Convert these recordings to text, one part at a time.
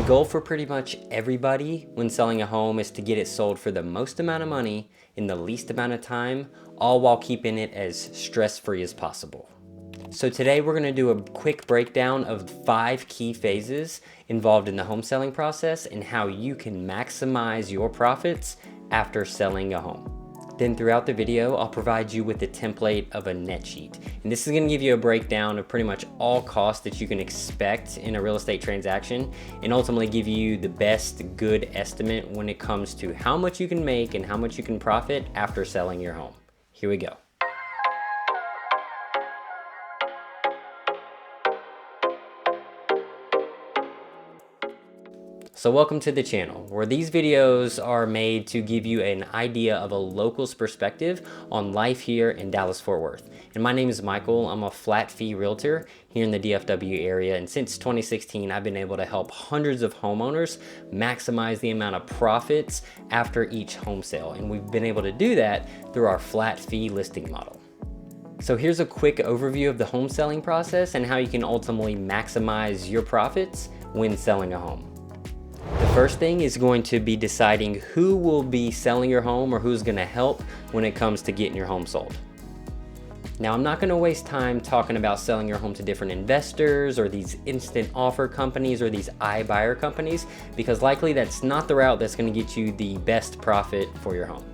The goal for pretty much everybody when selling a home is to get it sold for the most amount of money in the least amount of time, all while keeping it as stress-free as possible. So today we're going to do a quick breakdown of 5 key phases involved in the home selling process and how you can maximize your profits after selling a home. Then throughout the video, I'll provide you with a template of a net sheet. And this is gonna give you a breakdown of pretty much all costs that you can expect in a real estate transaction and ultimately give you the best good estimate when it comes to how much you can make and how much you can profit after selling your home. Here we go. So welcome to the channel, where these videos are made to give you an idea of a local's perspective on life here in Dallas-Fort Worth. And my name is Michael. I'm a flat fee realtor here in the DFW area. And since 2016, I've been able to help hundreds of homeowners maximize the amount of profits after each home sale. And we've been able to do that through our flat fee listing model. So here's a quick overview of the home selling process and how you can ultimately maximize your profits when selling a home. The first thing is going to be deciding who will be selling your home or who's going to help when it comes to getting your home sold. Now, I'm not going to waste time talking about selling your home to different investors or these instant offer companies or these iBuyer companies, because likely that's not the route that's going to get you the best profit for your home.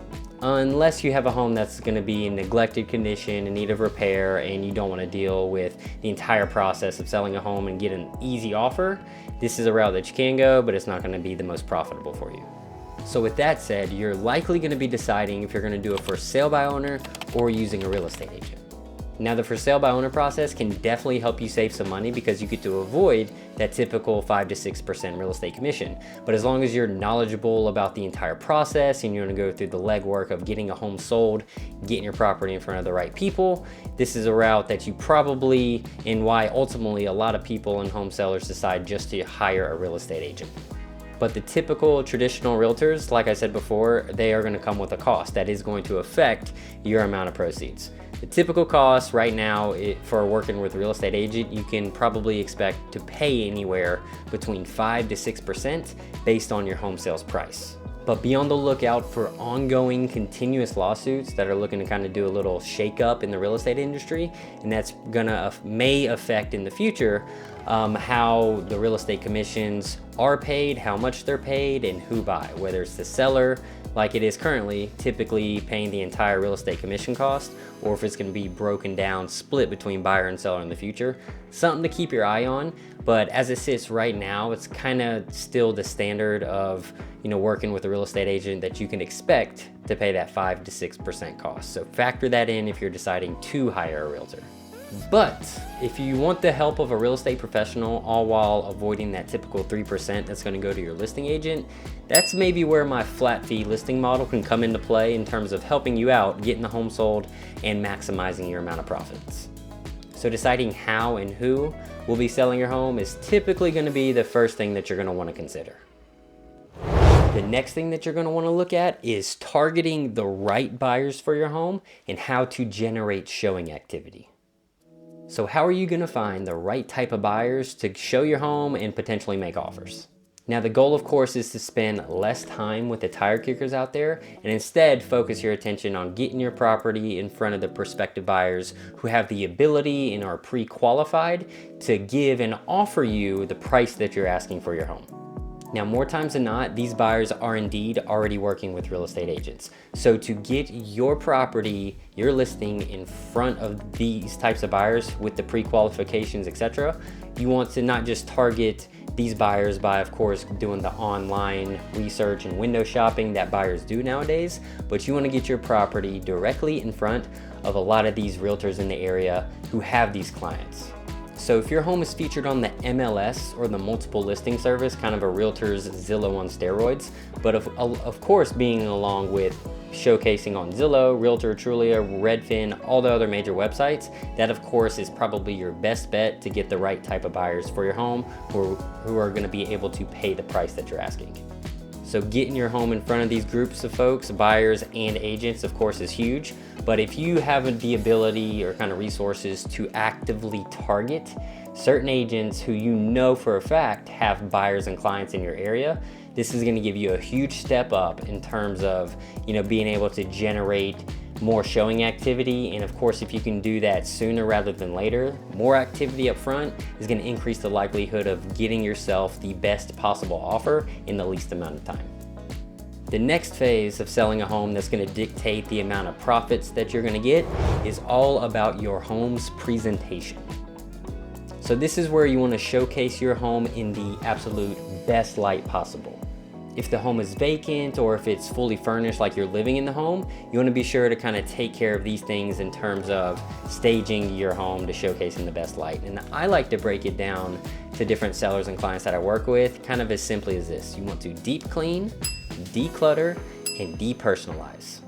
Unless you have a home that's going to be in neglected condition, in need of repair, and you don't want to deal with the entire process of selling a home and get an easy offer, this is a route that you can go, but it's not going to be the most profitable for you. So with that said, you're likely going to be deciding if you're going to do a for sale by owner or using a real estate agent. Now, the for sale by owner process can definitely help you save some money because you get to avoid that typical 5 to 6% real estate commission. But as long as you're knowledgeable about the entire process and you're gonna go through the legwork of getting a home sold, getting your property in front of the right people, this is a route that you probably, and why ultimately a lot of people and home sellers decide just to hire a real estate agent. But the typical traditional realtors, like I said before, they are gonna come with a cost that is going to affect your amount of proceeds. The typical cost right now for working with a real estate agent, you can probably expect to pay anywhere between 5 to 6% based on your home sales price. But be on the lookout for ongoing continuous lawsuits that are looking to kind of do a little shake-up in the real estate industry, and that's may affect in the future how the real estate commissions are paid, how much they're paid, and who buy, whether it's the seller, like it is currently, typically paying the entire real estate commission cost, or if it's gonna be broken down, split between buyer and seller in the future. Something to keep your eye on, but as it sits right now, it's kind of still the standard of, working with a real estate agent that you can expect to pay that 5 to 6% cost. So factor that in if you're deciding to hire a realtor. But if you want the help of a real estate professional, all while avoiding that typical 3% that's going to go to your listing agent, that's maybe where my flat fee listing model can come into play in terms of helping you out, getting the home sold, and maximizing your amount of profits. So deciding how and who will be selling your home is typically going to be the first thing that you're going to want to consider. The next thing that you're going to want to look at is targeting the right buyers for your home and how to generate showing activity. So how are you going to find the right type of buyers to show your home and potentially make offers? Now, the goal, of course, is to spend less time with the tire kickers out there and instead focus your attention on getting your property in front of the prospective buyers who have the ability and are pre-qualified to give and offer you the price that you're asking for your home. Now, more times than not, these buyers are indeed already working with real estate agents. So to get your property, your listing in front of these types of buyers with the pre-qualifications, etc., you want to not just target these buyers by, of course, doing the online research and window shopping that buyers do nowadays, but you want to get your property directly in front of a lot of these realtors in the area who have these clients. So if your home is featured on the MLS or the multiple listing service, kind of a realtor's Zillow on steroids, but of course being along with showcasing on Zillow, Realtor, Trulia, Redfin, all the other major websites, that of course is probably your best bet to get the right type of buyers for your home who are going to be able to pay the price that you're asking. So getting your home in front of these groups of folks, buyers and agents, of course, is huge. But if you have the ability or kind of resources to actively target certain agents who you know for a fact have buyers and clients in your area, this is going to give you a huge step up in terms of, being able to generate more showing activity. And of course, if you can do that sooner rather than later, more activity up front is going to increase the likelihood of getting yourself the best possible offer in the least amount of time. The next phase of selling a home that's going to dictate the amount of profits that you're going to get is all about your home's presentation. So this is where you want to showcase your home in the absolute best light possible. If the home is vacant or if it's fully furnished like you're living in the home, you want to be sure to kind of take care of these things in terms of staging your home to showcase in the best light. And I like to break it down to different sellers and clients that I work with kind of as simply as this. You want to deep clean, declutter, and depersonalize.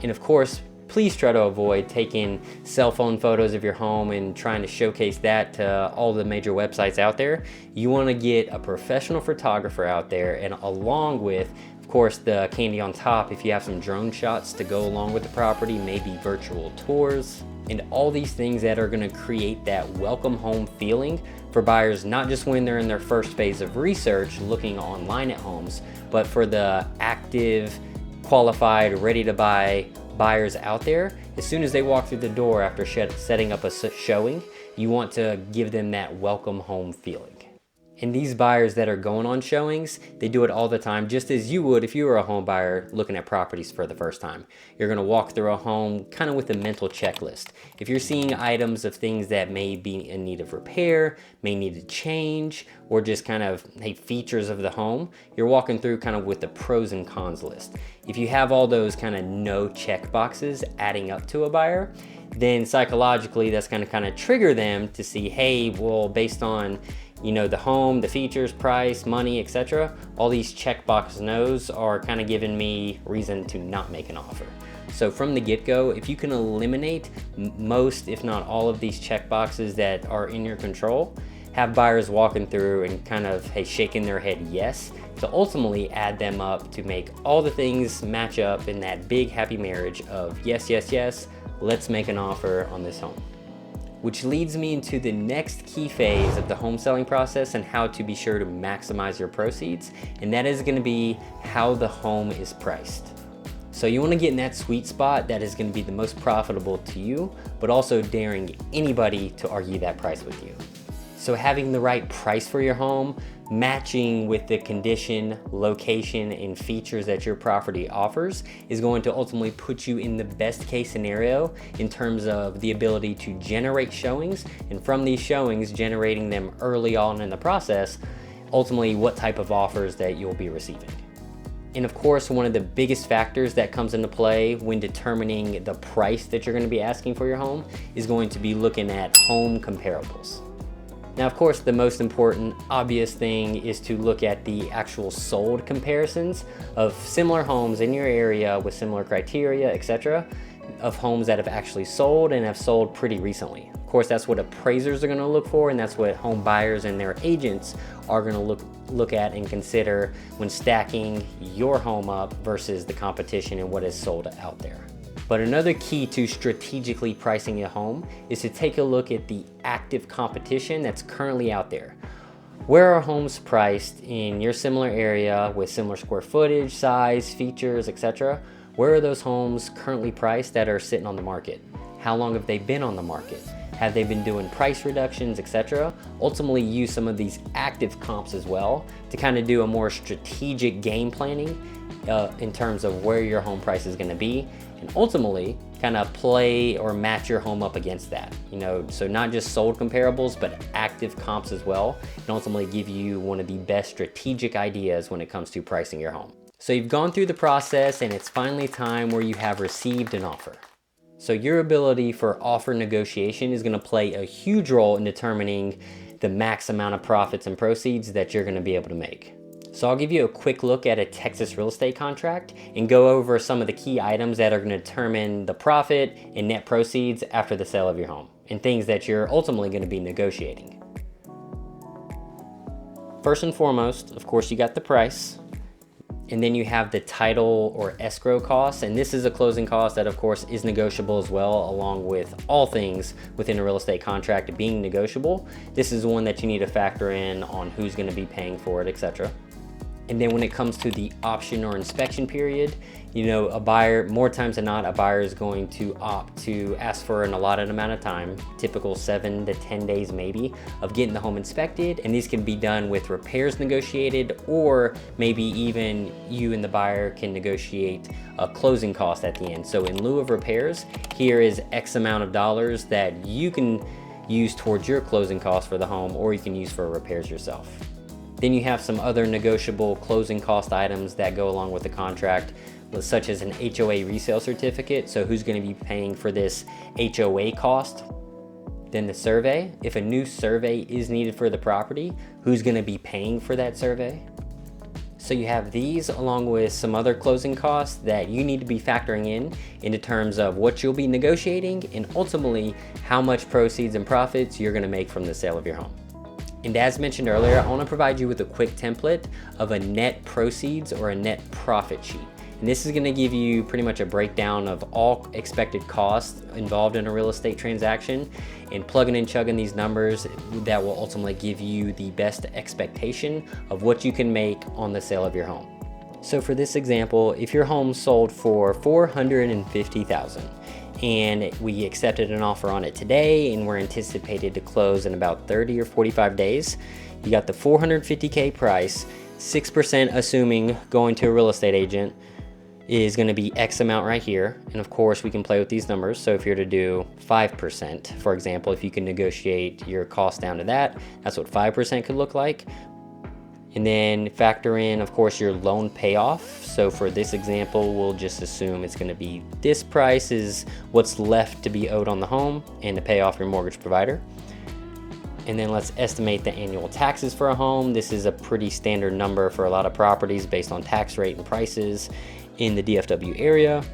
And of course, please try to avoid taking cell phone photos of your home and trying to showcase that to all the major websites out there. You want to get a professional photographer out there, and along with, of course, the candy on top, if you have some drone shots to go along with the property, maybe virtual tours, and all these things that are going to create that welcome home feeling for buyers, not just when they're in their first phase of research looking online at homes, but for the active, qualified, ready to buy buyers out there. As soon as they walk through the door after setting up a showing, you want to give them that welcome home feeling. And these buyers that are going on showings, they do it all the time, just as you would if you were a home buyer looking at properties for the first time. You're going to walk through a home kind of with a mental checklist. If you're seeing items of things that may be in need of repair, may need to change, or just kind of features of the home, you're walking through kind of with the pros and cons list. If you have all those kind of no check boxes adding up to a buyer, then psychologically that's going to kind of trigger them to see, hey, well, based on the home, the features, price, money, etc. All these checkbox no's are kind of giving me reason to not make an offer. So from the get-go, if you can eliminate most, if not all of these checkboxes that are in your control, have buyers walking through and kind of shaking their head yes, to ultimately add them up to make all the things match up in that big happy marriage of yes, yes, yes, let's make an offer on this home. Which leads me into the next key phase of the home selling process and how to be sure to maximize your proceeds, and that is going to be how the home is priced. So you want to get in that sweet spot that is going to be the most profitable to you, but also daring anybody to argue that price with you. So having the right price for your home, matching with the condition, location, and features that your property offers is going to ultimately put you in the best case scenario in terms of the ability to generate showings, and from these showings, generating them early on in the process, ultimately what type of offers that you'll be receiving. And of course, one of the biggest factors that comes into play when determining the price that you're going to be asking for your home is going to be looking at home comparables. Now, of course, the most important, obvious thing is to look at the actual sold comparisons of similar homes in your area with similar criteria, etc., of homes that have actually sold and have sold pretty recently. Of course, that's what appraisers are going to look for, and that's what home buyers and their agents are going to look at and consider when stacking your home up versus the competition and what is sold out there. But another key to strategically pricing a home is to take a look at the active competition that's currently out there. Where are homes priced in your similar area with similar square footage, size, features, etc.? Where are those homes currently priced that are sitting on the market? How long have they been on the market? Have they been doing price reductions, etc.? Ultimately use some of these active comps as well to kind of do a more strategic game planning in terms of where your home price is going to be, and ultimately kind of play or match your home up against that. So not just sold comparables, but active comps as well, and ultimately give you one of the best strategic ideas when it comes to pricing your home. So you've gone through the process and it's finally time where you have received an offer. So your ability for offer negotiation is going to play a huge role in determining the max amount of profits and proceeds that you're going to be able to make. So I'll give you a quick look at a Texas real estate contract and go over some of the key items that are going to determine the profit and net proceeds after the sale of your home, and things that you're ultimately going to be negotiating. First and foremost, of course, you got the price. And then you have the title or escrow costs, and this is a closing cost that of course is negotiable as well, along with all things within a real estate contract being negotiable. This is one that you need to factor in on who's going to be paying for it, etc. And then when it comes to the option or inspection period, you know, a buyer, more times than not, a buyer is going to opt to ask for an allotted amount of time, typical 7 to 10 days maybe, of getting the home inspected. And these can be done with repairs negotiated, or maybe even you and the buyer can negotiate a closing cost at the end. So in lieu of repairs, here is X amount of dollars that you can use towards your closing costs for the home, or you can use for repairs yourself. Then you have some other negotiable closing cost items that go along with the contract, such as an HOA resale certificate. So who's going to be paying for this HOA cost? Then the survey. If a new survey is needed for the property, who's going to be paying for that survey? So you have these along with some other closing costs that you need to be factoring into terms of what you'll be negotiating, and ultimately how much proceeds and profits you're going to make from the sale of your home. And as mentioned earlier, I want to provide you with a quick template of a net proceeds or a net profit sheet. And this is going to give you pretty much a breakdown of all expected costs involved in a real estate transaction, and plugging and chugging these numbers that will ultimately give you the best expectation of what you can make on the sale of your home. So for this example, if your home sold for $450,000 and we accepted an offer on it today and we're anticipated to close in about 30 or 45 days, you got the $450K price, 6% assuming going to a real estate agent is going to be X amount right here. And of course we can play with these numbers. So if you're to do 5%, for example, if you can negotiate your cost down to that, that's what 5% could look like. And then factor in, of course, your loan payoff. So for this example, we'll just assume it's going to be this price is what's left to be owed on the home and to pay off your mortgage provider. And then let's estimate the annual taxes for a home. This is a pretty standard number for a lot of properties based on tax rate and prices in the DFW area.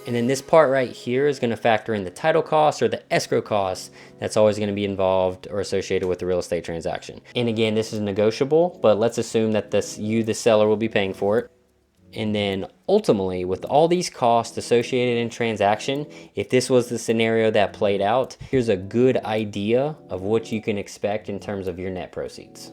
And then this part right here is going to factor in the title costs or the escrow costs that's always going to be involved or associated with the real estate transaction. And again, this is negotiable, but let's assume that you, the seller, will be paying for it. And then ultimately, with all these costs associated in transaction, if this was the scenario that played out, here's a good idea of what you can expect in terms of your net proceeds.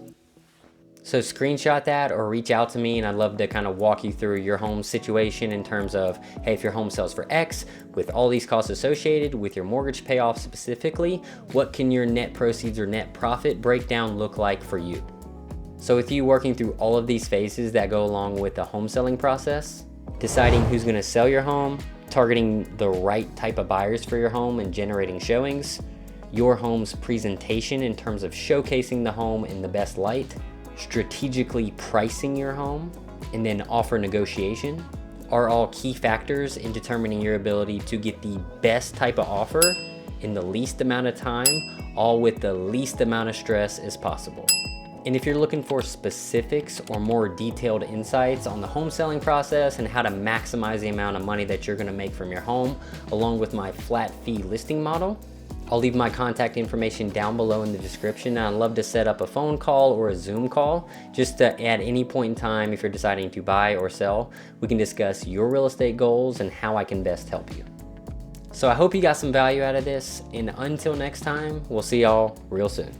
So screenshot that or reach out to me, and I'd love to kind of walk you through your home situation in terms of, hey, if your home sells for X, with all these costs associated, with your mortgage payoff specifically, what can your net proceeds or net profit breakdown look like for you? So with you working through all of these phases that go along with the home selling process, deciding who's gonna sell your home, targeting the right type of buyers for your home and generating showings, your home's presentation in terms of showcasing the home in the best light, strategically pricing your home, and then offer negotiation are all key factors in determining your ability to get the best type of offer in the least amount of time, all with the least amount of stress as possible. And if you're looking for specifics or more detailed insights on the home selling process and how to maximize the amount of money that you're gonna make from your home, along with my flat fee listing model, I'll leave my contact information down below in the description. I'd love to set up a phone call or a Zoom call just to, at any point in time, if you're deciding to buy or sell, we can discuss your real estate goals and how I can best help you. So I hope you got some value out of this, and until next time, we'll see y'all real soon.